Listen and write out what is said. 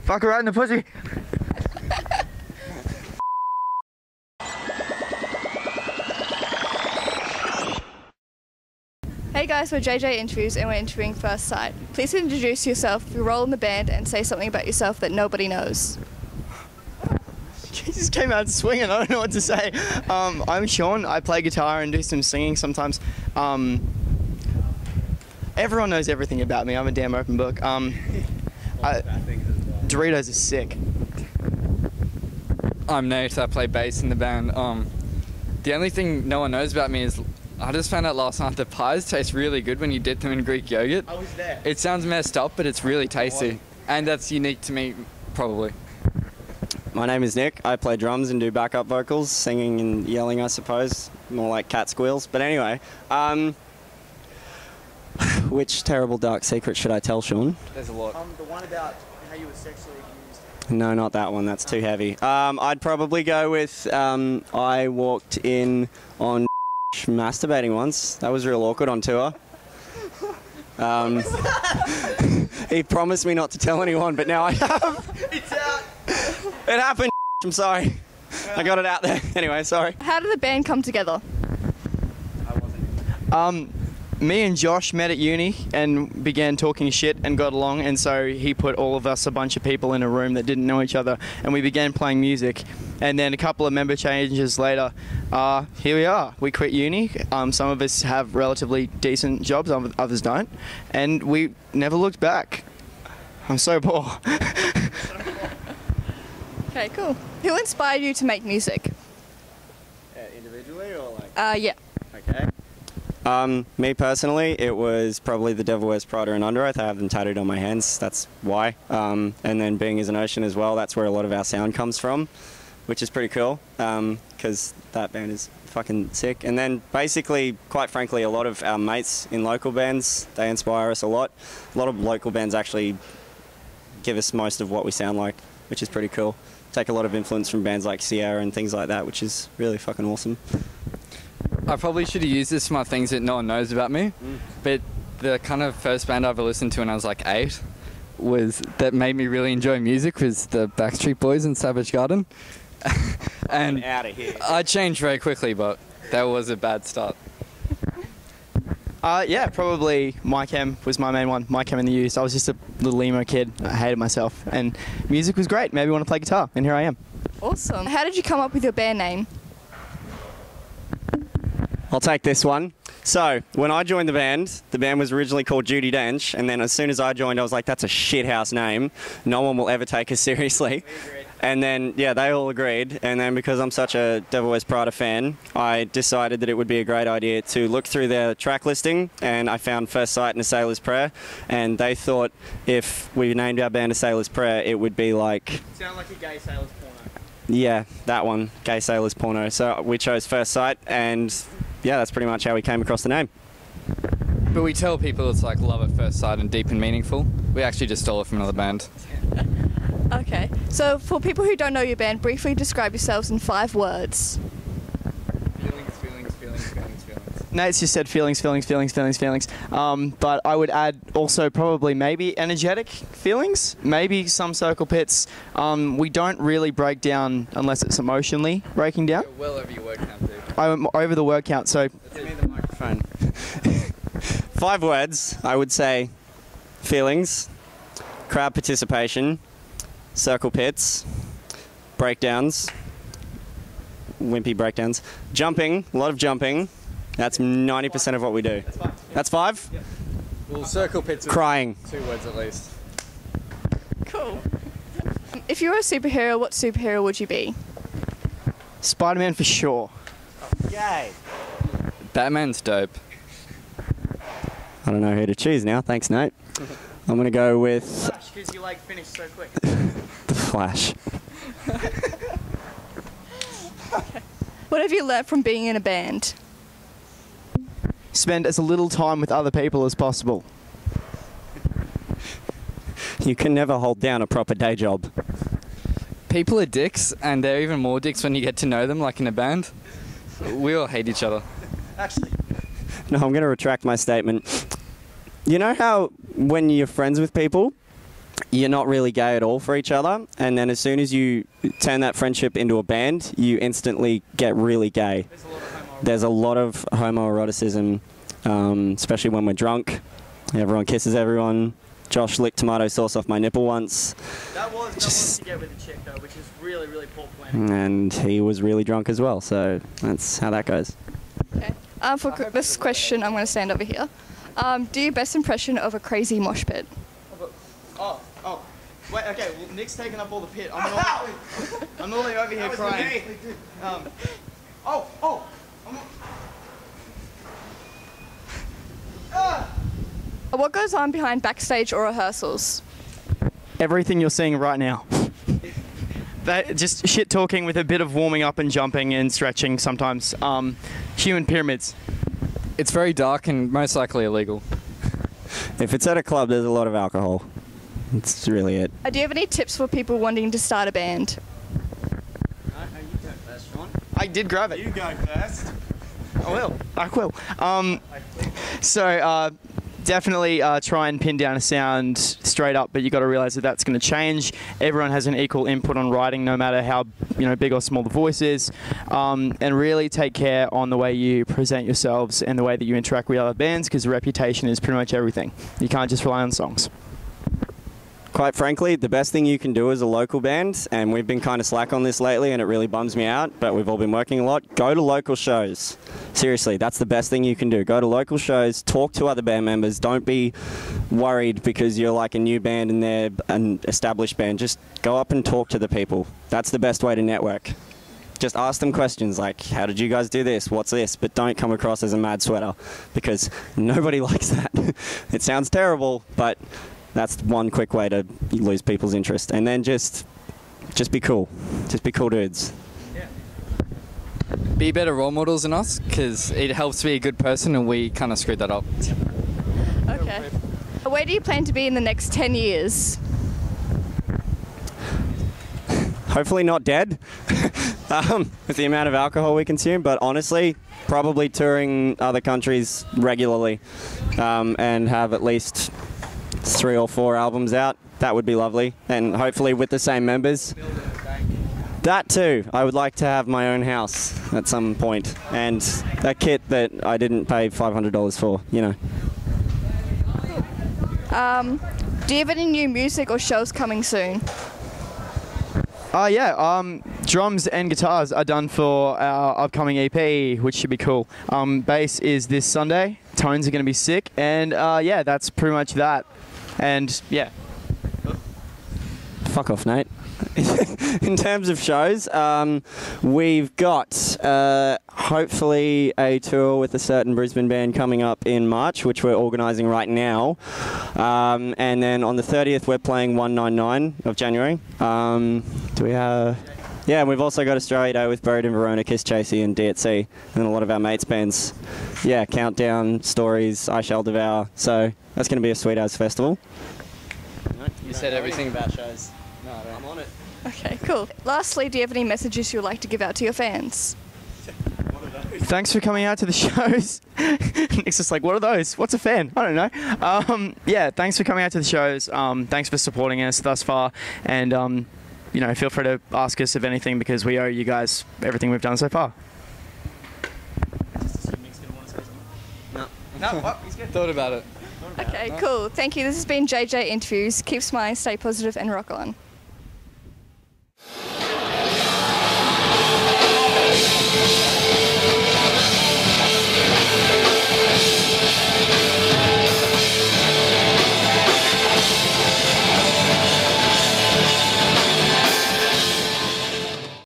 Fuck her right in the pussy. Hey guys, we're JJInterviews and we're interviewing First Sight. Please introduce yourself, your role in the band, and say something about yourself that nobody knows. He just came out swinging. I don't know what to say. I'm Sean. I play guitar and do some singing sometimes. Everyone knows everything about me. I'm a damn open book. Doritos are sick. I'm Nate. I play bass in the band. The only thing no one knows about me is I just found out last night that pies taste really good when you dip them in Greek yogurt. I was there. It sounds messed up, but it's really tasty. And that's unique to me, probably. My name is Nick. I play drums and do backup vocals, singing and yelling, I suppose. More like cat squeals. But anyway, which terrible dark secret should I tell, Sean? There's a lot. The one about how you were sexually abused. No, not that one. That's too heavy. I'd probably go with I walked in on masturbating once. That was real awkward on tour. He promised me not to tell anyone, but now I have. It's out. It happened. I'm sorry. I got it out there. Anyway, sorry. How did the band come together? Me and Josh met at uni and began talking shit and got along, and so he put all of us, a bunch of people, in a room that didn't know each other, and we began playing music. And then a couple of member changes later, here we are. We quit uni. Some of us have relatively decent jobs, others don't, and we never looked back. I'm so poor. Okay, cool. Who inspired you to make music? Individually or like? Yeah. Okay. Me personally, it was probably The Devil Wears Prada and Under Oath. I have them tattooed on my hands, that's why. And then Being Is an Ocean as well, that's where a lot of our sound comes from, which is pretty cool, because that band is fucking sick. And then basically, quite frankly, a lot of our mates in local bands, they inspire us a lot. A lot of local bands actually give us most of what we sound like, which is pretty cool. Take a lot of influence from bands like Sierra and things like that, which is really fucking awesome. I probably should have used this for my things that no one knows about me, but the kind of first band I ever listened to when I was like 8 that made me really enjoy music was the Backstreet Boys and Savage Garden. And out of here. I changed very quickly, but that was a bad start. Yeah, probably My Chem was my main one. My Chem and the Used. I was just a little emo kid. I hated myself, and music was great. Made me want to play guitar, and here I am. Awesome. How did you come up with your band name? I'll take this one. So, when I joined the band was originally called Judi Dench, and then as soon as I joined, I was like, that's a shithouse name. No one will ever take us seriously. And then, yeah, they all agreed. And then because I'm such a Devil Wears Prada fan, I decided that it would be a great idea to look through their track listing, and I found First Sight and A Sailor's Prayer, and they thought if we named our band A Sailor's Prayer, it would be like... Sound like a gay sailor's porno. Yeah, that one, Gay Sailor's Porno. So we chose First Sight, and yeah, that's pretty much how we came across the name. But we tell people it's like love at first sight and deep and meaningful. We actually just stole it from another band. Okay, so for people who don't know your band, briefly describe yourselves in 5 words. Feelings, feelings, feelings, feelings, feelings. Nate's just said feelings. But I would add also probably maybe energetic feelings, maybe some circle pits. We don't really break down unless it's emotionally breaking down. You're well over your word count, dude. I'm over the word count, so... Give me the microphone. 5 words, I would say feelings, crowd participation, circle pits, breakdowns, wimpy breakdowns, jumping, a lot of jumping. That's 90% of what we do. That's 5? Yep. Well, circle pits are Crying. 2 words at least. Cool. If you were a superhero, what superhero would you be? Spider-Man for sure. Yay. Batman's dope. I don't know who to choose now. Thanks, Nate. I'm going to go with Flash, because you like finished so quick. the Flash. What have you learnt from being in a band? Spend as little time with other people as possible. You can never hold down a proper day job. People are dicks, and they're even more dicks when you get to know them, like in a band. We all hate each other. Actually. No, I'm going to retract my statement. You know how when you're friends with people you're not really gay at all for each other, and then as soon as you turn that friendship into a band, you instantly get really gay. There's a lot of homoeroticism, especially when we're drunk. Everyone kisses everyone. Josh licked tomato sauce off my nipple once. That was to get with a chick though, which is really, really poor planning. And he was really drunk as well, so that's how that goes. Okay. For this question, I'm going to stand over here. Do your best impression of a crazy mosh pit? Oh. Wait, okay, well, Nick's taking up all the pit. I'm normally over here crying. What goes on behind backstage or rehearsals? Everything you're seeing right now. That just shit talking with a bit of warming up and jumping and stretching sometimes. Human pyramids. It's very dark and most likely illegal. If it's at a club, there's a lot of alcohol. That's really it. Do you have any tips for people wanting to start a band? You go first, Sean. I did grab it. You go first. I will. So definitely try and pin down a sound straight up, but you got to realize that that's going to change. Everyone has an equal input on writing, no matter how big or small the voice is, and really take care on the way you present yourselves and the way that you interact with other bands, because reputation is pretty much everything. You can't just rely on songs. Quite frankly, the best thing you can do as a local band, and we've been kind of slack on this lately and it really bums me out, but we've all been working a lot, go to local shows. Seriously, that's the best thing you can do. Go to local shows, talk to other band members, don't be worried because you're like a new band and they're an established band. Just go up and talk to the people. That's the best way to network. Just ask them questions like, how did you guys do this? What's this? But don't come across as a mad sweater, because nobody likes that. It sounds terrible, but that's one quick way to lose people's interest. And then just be cool. Just be cool dudes. Be better role models than us, because it helps be a good person, and we kind of screwed that up. Okay. Where do you plan to be in the next 10 years? Hopefully not dead, with the amount of alcohol we consume, but honestly, probably touring other countries regularly, and have at least 3 or 4 albums out. That would be lovely, and hopefully with the same members. That too. I would like to have my own house at some point, and a kit that I didn't pay $500 for, Do you have any new music or shows coming soon? Drums and guitars are done for our upcoming EP, which should be cool. Bass is this Sunday. Tones are going to be sick, and that's pretty much that. And yeah. Fuck off, Nate. In terms of shows, we've got hopefully a tour with a certain Brisbane band coming up in March, which we're organising right now. And then on the 30th, we're playing 199 of January. Do we have... Yeah, and we've also got Australia Day with Buried in Verona, Kiss Chasey and DHC, and a lot of our mates' bands. Yeah, Countdown, Stories, I Shall Devour. So that's going to be a sweet-ass festival. You said everything about shows. No, I don't. I'm on it. Okay, cool. Lastly, do you have any messages you'd like to give out to your fans? Thanks for coming out to the shows. Nick's just like, what are those? What's a fan? I don't know. Thanks for coming out to the shows. Thanks for supporting us thus far. And, feel free to ask us of anything, because we owe you guys everything we've done so far. No, he's good. Thought about it. Okay, cool. Thank you. This has been JJ Interviews. Keep smiling, stay positive, and rock on.